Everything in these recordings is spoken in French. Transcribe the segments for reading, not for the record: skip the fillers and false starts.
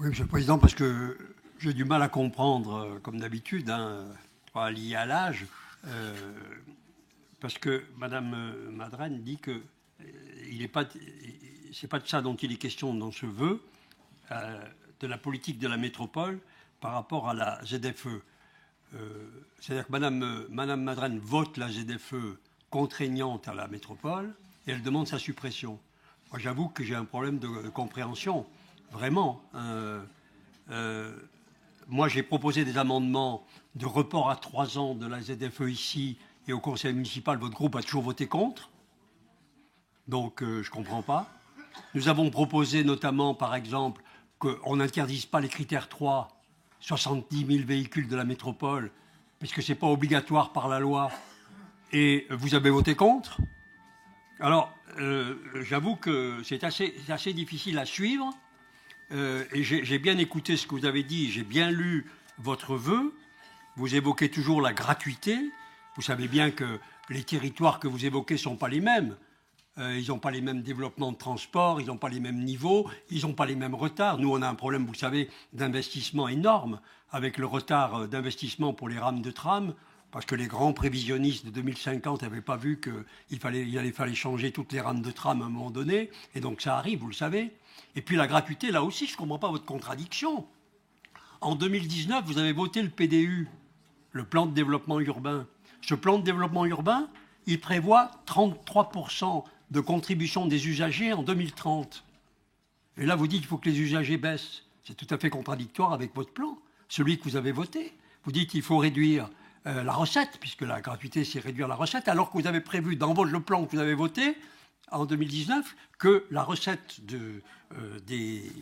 Oui, Monsieur le Président, parce que j'ai du mal à comprendre, comme d'habitude, pas lié à l'âge, parce que Madame Madrène dit que c'est pas de ça dont il est question dans ce vœu, de la politique de la métropole par rapport à la ZFE. C'est-à-dire que Madame Madrène vote la ZFE contraignante à la métropole et elle demande sa suppression. Moi, j'avoue que j'ai un problème de compréhension, vraiment. Moi, j'ai proposé des amendements de report à 3 ans de la ZFE ici et au conseil municipal. Votre groupe a toujours voté contre. Donc, je ne comprends pas. Nous avons proposé notamment, par exemple, qu'on n'interdise pas les critères 3, 70 000 véhicules de la métropole, puisque ce n'est pas obligatoire par la loi. Et vous avez voté contre. Alors, j'avoue que c'est assez difficile à suivre. Et j'ai bien écouté ce que vous avez dit, j'ai bien lu votre vœu. Vous évoquez toujours la gratuité. Vous savez bien que les territoires que vous évoquez ne sont pas les mêmes. Ils n'ont pas les mêmes développements de transport, ils n'ont pas les mêmes niveaux, ils n'ont pas les mêmes retards. Nous, on a un problème, vous savez, d'investissement énorme, avec le retard d'investissement pour les rames de tram, parce que les grands prévisionnistes de 2050 n'avaient pas vu qu'il fallait changer toutes les rames de tram à un moment donné. Et donc ça arrive, vous le savez. Et puis la gratuité, là aussi, je ne comprends pas votre contradiction. En 2019, vous avez voté le PDU, le plan de développement urbain. Ce plan de développement urbain, il prévoit 33% de contribution des usagers en 2030. Et là, vous dites qu'il faut que les usagers baissent. C'est tout à fait contradictoire avec votre plan, celui que vous avez voté. Vous dites qu'il faut réduire la recette, puisque la gratuité, c'est réduire la recette, alors que vous avez prévu dans le plan que vous avez voté en 2019 que la recette des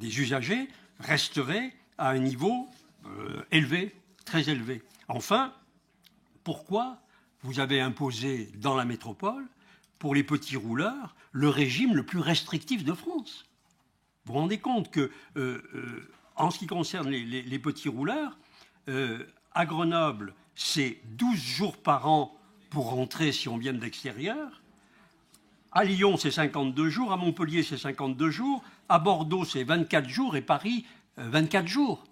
usagers resterait à un niveau élevé, très élevé. Enfin, pourquoi vous avez imposé dans la métropole, pour les petits rouleurs, le régime le plus restrictif de France? Vous vous rendez compte que, en ce qui concerne les petits rouleurs, à Grenoble, c'est 12 jours par an pour rentrer si on vient de l'extérieur. À Lyon, c'est 52 jours. À Montpellier, c'est 52 jours. À Bordeaux, c'est 24 jours. Et Paris, 24 jours.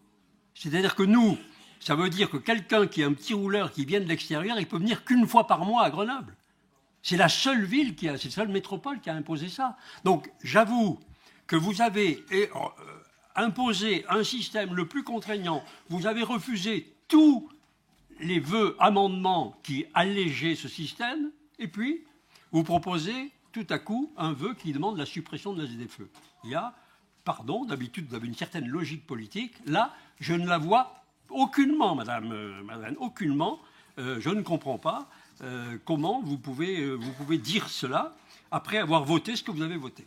C'est-à-dire que nous, ça veut dire que quelqu'un qui est un petit rouleur qui vient de l'extérieur, il peut venir qu'une fois par mois à Grenoble. C'est la seule ville c'est la seule métropole qui a imposé ça. Donc, j'avoue que vous avez imposé un système le plus contraignant. Vous avez refusé tous les vœux, amendements qui allégeaient ce système. Et puis, vous proposez tout à coup un vœu qui demande la suppression de la ZFE. Il y a, pardon, d'habitude vous avez une certaine logique politique. Là, je ne la vois aucunement, Madame, aucunement. Je ne comprends pas comment vous pouvez dire cela après avoir voté ce que vous avez voté.